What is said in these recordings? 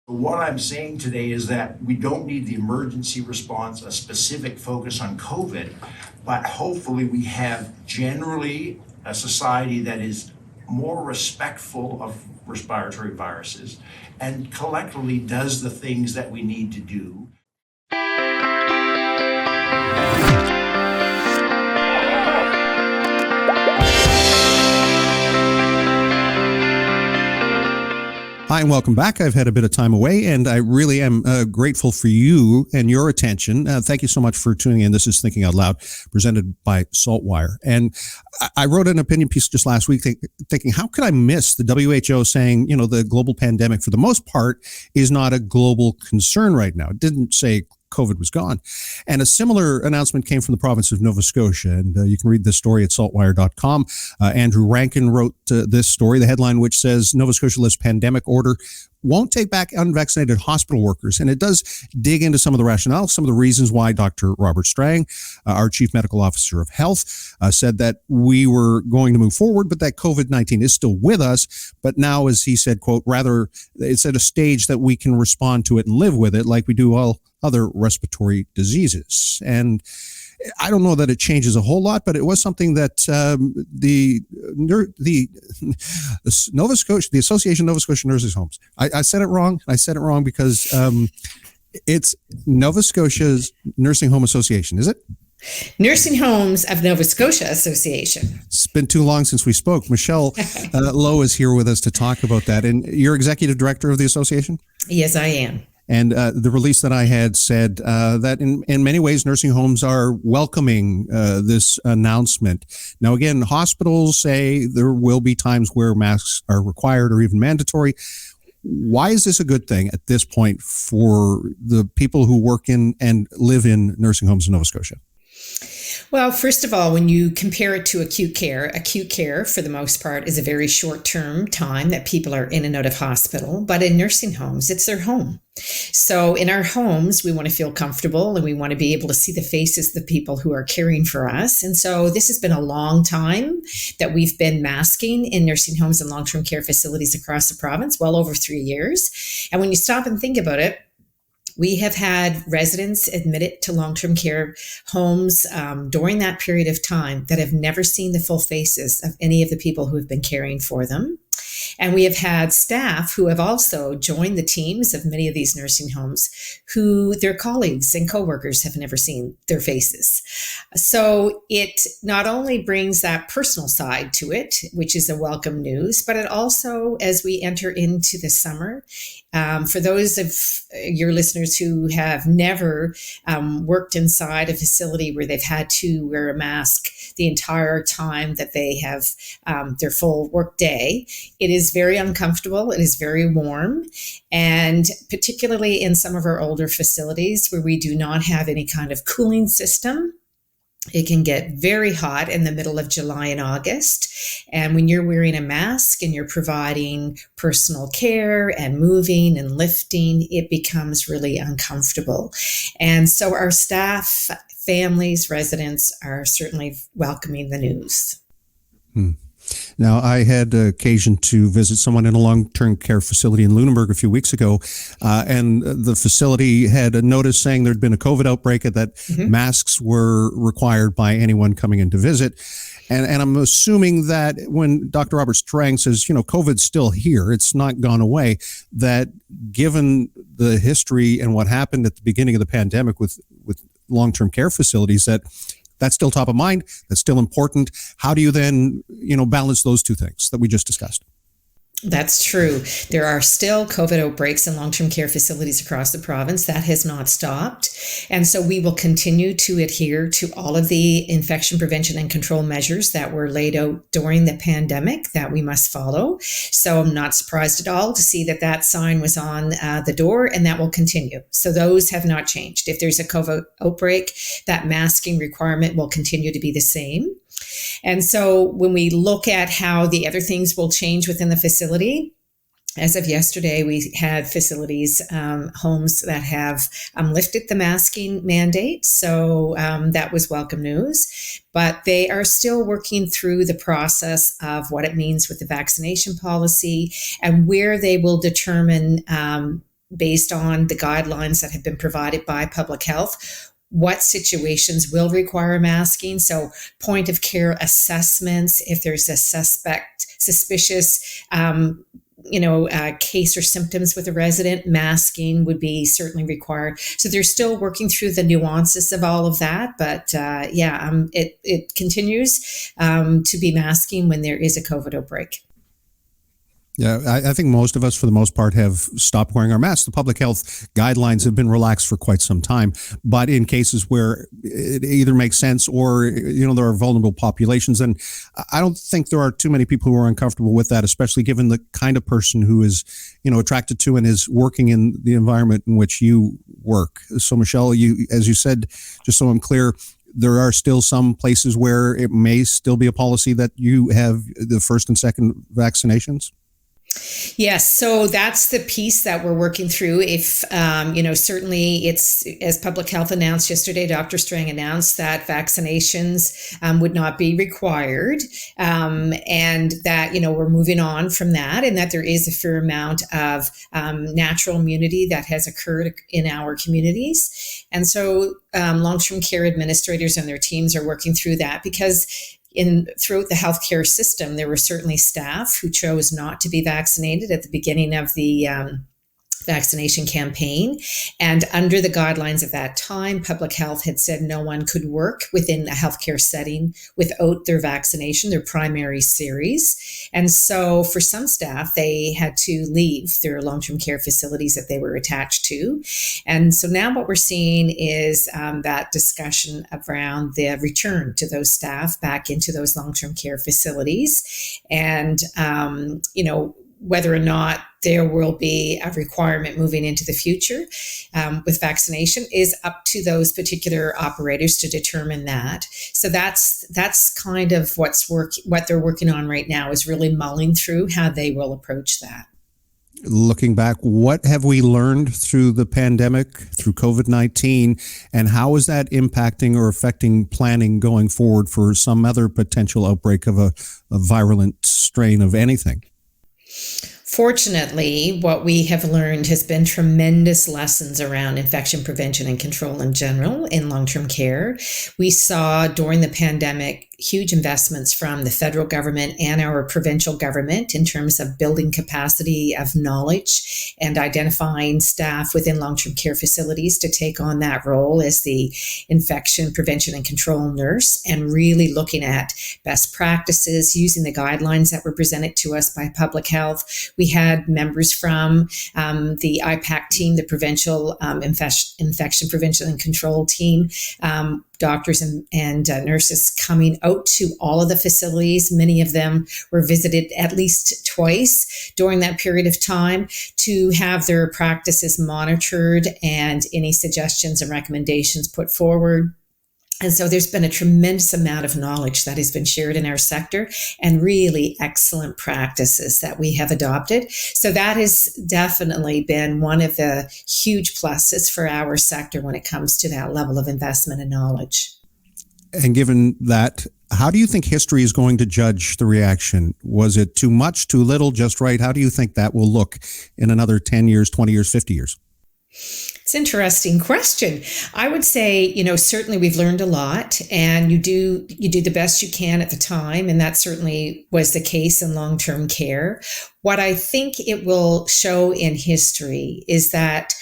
What I'm saying today is that we don't need the emergency response, a specific focus on COVID, but hopefully we have generally a society that is more respectful of respiratory viruses and collectively does the things that we need to do. Hi, and welcome back. I've had a bit of time away, and I really am grateful for you and your attention. Thank you so much for tuning in. This is Thinking Out Loud, presented by SaltWire. And I wrote an opinion piece just last week thinking, how could I miss the WHO saying, the global pandemic, for the most part, is not a global concern right now? It didn't say COVID was gone. And a similar announcement came from the province of Nova Scotia. And you can read this story at saltwire.com. Andrew Rankin wrote this story, the headline which says, Nova Scotia lifts pandemic order, won't take back unvaccinated hospital workers. And it does dig into some of the rationale, some of the reasons why Dr. Robert Strang, our Chief Medical Officer of Health, said that we were going to move forward, but that COVID-19 is still with us. But now, as he said, quote, rather, it's at a stage that we can respond to it and live with it like we do all other respiratory diseases. And I don't know that it changes a whole lot, but it was something that the Nova Scotia, the Association of Nova Scotia Nursing Homes. I said it wrong. I said it wrong because it's Nova Scotia's Nursing Home Association, is it? Nursing Homes of Nova Scotia Association. It's been too long since we spoke. Michele Lowe is here with us to talk about that. And you're executive director of the association? Yes, I am. And the release that I had said that in many ways, nursing homes are welcoming this announcement. Now, again, hospitals say there will be times where masks are required or even mandatory. Why is this a good thing at this point for the people who work in and live in nursing homes in Nova Scotia? Well, first of all, when you compare it to acute care, for the most part, is a very short-term time that people are in and out of hospital. But in nursing homes, it's their home. So in our homes, we want to feel comfortable and we want to be able to see the faces of the people who are caring for us. And so this has been a long time that we've been masking in nursing homes and long-term care facilities across the province, well over 3 years. And when you stop and think about it, we have had residents admitted to long-term care homes during that period of time that have never seen the full faces of any of the people who have been caring for them. And we have had staff who have also joined the teams of many of these nursing homes who their colleagues and coworkers have never seen their faces. So it not only brings that personal side to it, which is a welcome news, but it also, as we enter into the summer, for those of your listeners who have never worked inside a facility where they've had to wear a mask the entire time that they have their full work day, it is very uncomfortable. It is very warm. And particularly in some of our older facilities where we do not have any kind of cooling system, it can get very hot in the middle of July and August. And when you're wearing a mask and you're providing personal care and moving and lifting, it becomes really uncomfortable. And so our staff, families, residents are certainly welcoming the news. Now, I had occasion to visit someone in a long-term care facility in Lunenburg a few weeks ago, and the facility had a notice saying there'd been a COVID outbreak and that masks were required by anyone coming in to visit. And I'm assuming that when Dr. Robert Strang says, COVID's still here, it's not gone away, that given the history and what happened at the beginning of the pandemic with long-term care facilities, that's still top of mind. That's still important. How do you then, balance those two things that we just discussed? That's true. There are still COVID outbreaks in long-term care facilities across the province. That has not stopped. And so we will continue to adhere to all of the infection prevention and control measures that were laid out during the pandemic that we must follow. So I'm not surprised at all to see that sign was on the door, and that will continue. So those have not changed. If there's a COVID outbreak, that masking requirement will continue to be the same. And so when we look at how the other things will change within the facility, as of yesterday, we had facilities, homes that have lifted the masking mandate. So that was welcome news. But they are still working through the process of what it means with the vaccination policy and where they will determine based on the guidelines that have been provided by public health, what situations will require masking. So point of care assessments, if there's a suspicious, case or symptoms with a resident, masking would be certainly required. So they're still working through the nuances of all of that. But it continues to be masking when there is a COVID outbreak. Yeah, I think most of us, for the most part, have stopped wearing our masks. The public health guidelines have been relaxed for quite some time. But in cases where it either makes sense or, there are vulnerable populations, and I don't think there are too many people who are uncomfortable with that, especially given the kind of person who is, attracted to and is working in the environment in which you work. So, Michele, as you said, just so I'm clear, there are still some places where it may still be a policy that you have the first and second vaccinations? Yes, so that's the piece that we're working through. If, certainly it's, as public health announced yesterday, Dr. Strang announced that vaccinations would not be required, and that, we're moving on from that, and that there is a fair amount of natural immunity that has occurred in our communities. And so long-term care administrators and their teams are working through that, because throughout the healthcare system, there were certainly staff who chose not to be vaccinated at the beginning of the vaccination campaign. And under the guidelines of that time, public health had said no one could work within a healthcare setting without their vaccination, their primary series. And so for some staff, they had to leave their long-term care facilities that they were attached to. And so now what we're seeing is that discussion around the return to those staff back into those long-term care facilities. And, whether or not there will be a requirement moving into the future with vaccination is up to those particular operators to determine that. So that's kind of what they're working on right now, is really mulling through how they will approach that. Looking back, what have we learned through the pandemic, through COVID-19, and how is that impacting or affecting planning going forward for some other potential outbreak of a virulent strain of anything? Fortunately, what we have learned has been tremendous lessons around infection prevention and control in general in long-term care. We saw during the pandemic huge investments from the federal government and our provincial government in terms of building capacity of knowledge and identifying staff within long-term care facilities to take on that role as the infection prevention and control nurse, and really looking at best practices using the guidelines that were presented to us by public health. We had members from the IPAC team, the provincial infection prevention and control team, doctors and nurses coming out to all of the facilities. Many of them were visited at least twice during that period of time to have their practices monitored and any suggestions and recommendations put forward. And so there's been a tremendous amount of knowledge that has been shared in our sector, and really excellent practices that we have adopted. So that has definitely been one of the huge pluses for our sector when it comes to that level of investment and knowledge. And given that, how do you think history is going to judge the reaction? Was it too much, too little, just right? How do you think that will look in another 10 years, 20 years, 50 years? It's an interesting question. I would say, certainly we've learned a lot, and you do the best you can at the time. And that certainly was the case in long-term care. What I think it will show in history is that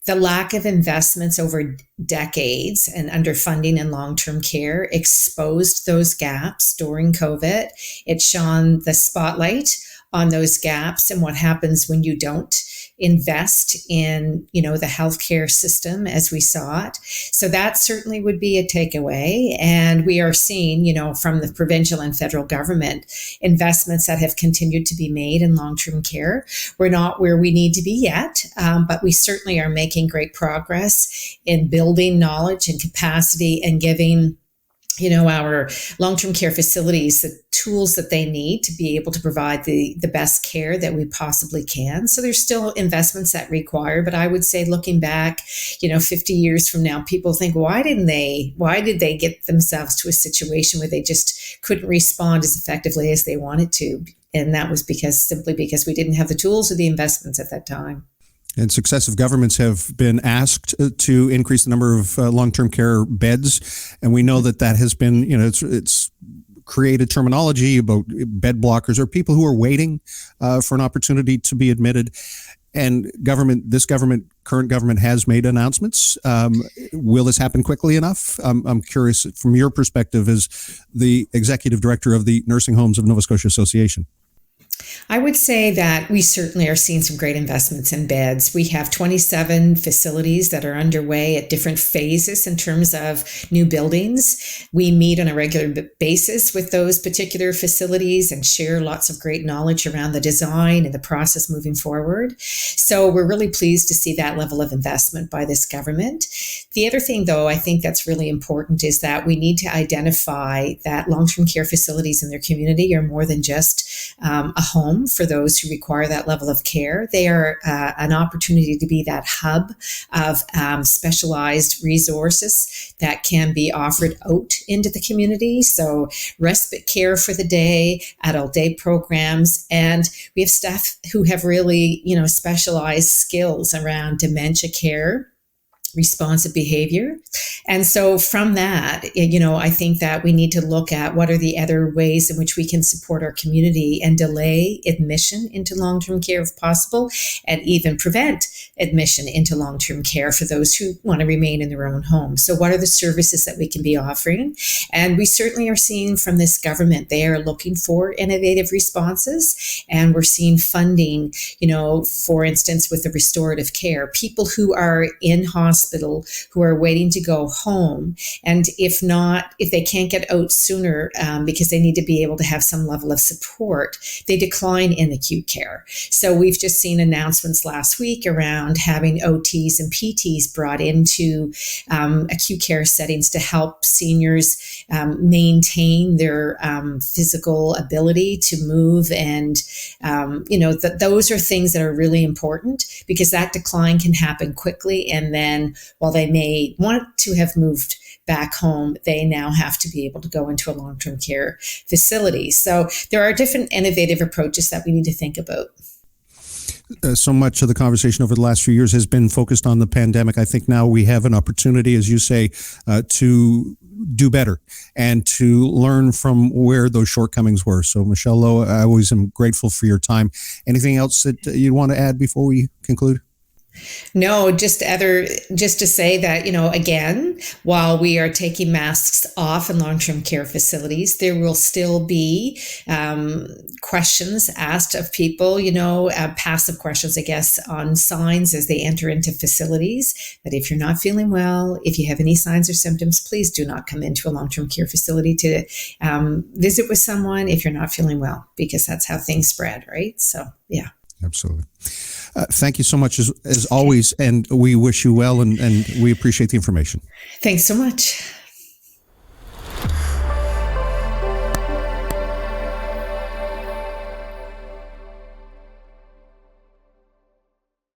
the lack of investments over decades and underfunding in long-term care exposed those gaps during COVID. It shone the spotlight on those gaps and what happens when you don't invest in, the healthcare system as we saw it. So that certainly would be a takeaway. And we are seeing, from the provincial and federal government, investments that have continued to be made in long-term care. We're not where we need to be yet, but we certainly are making great progress in building knowledge and capacity and giving our long-term care facilities the tools that they need to be able to provide the best care that we possibly can. So there's still investments that require, but I would say looking back, 50 years from now, people think, why did they get themselves to a situation where they just couldn't respond as effectively as they wanted to? And that was simply because we didn't have the tools or the investments at that time. And successive governments have been asked to increase the number of long-term care beds, and we know that has been, it's created terminology about bed blockers or people who are waiting for an opportunity to be admitted. And current government has made announcements. Will this happen quickly enough? I'm curious from your perspective as the executive director of the Nursing Homes of Nova Scotia Association. I would say that we certainly are seeing some great investments in beds. We have 27 facilities that are underway at different phases in terms of new buildings. We meet on a regular basis with those particular facilities and share lots of great knowledge around the design and the process moving forward. So we're really pleased to see that level of investment by this government. The other thing, though, I think that's really important is that we need to identify that long-term care facilities in their community are more than just a home for those who require that level of care. They are an opportunity to be that hub of specialized resources that can be offered out into the community. So respite care for the day, adult day programs, and we have staff who have really, specialized skills around dementia care, responsive behavior. And so from that, I think that we need to look at what are the other ways in which we can support our community and delay admission into long-term care if possible, and even prevent admission into long-term care for those who want to remain in their own home. So what are the services that we can be offering? And we certainly are seeing from this government, they are looking for innovative responses, and we're seeing funding, for instance, with the restorative care, people who are in hospital who are waiting to go home. And if they can't get out sooner because they need to be able to have some level of support, they decline in acute care. So we've just seen announcements last week around having OTs and PTs brought into acute care settings to help seniors maintain their physical ability to move. And, those are things that are really important because that decline can happen quickly. And then while they may want to have moved back home, they now have to be able to go into a long-term care facility. So there are different innovative approaches that we need to think about. So much of the conversation over the last few years has been focused on the pandemic. I think now we have an opportunity, as you say, to do better and to learn from where those shortcomings were. So Michele Lowe, I always am grateful for your time. Anything else that you want to add before we conclude? No, just to say that, again, while we are taking masks off in long-term care facilities, there will still be questions asked of people, passive questions, I guess, on signs as they enter into facilities. That if you're not feeling well, if you have any signs or symptoms, please do not come into a long-term care facility to visit with someone if you're not feeling well, because that's how things spread, right? So, yeah. Absolutely. Thank you so much as always, and we wish you well, and we appreciate the information. Thanks so much.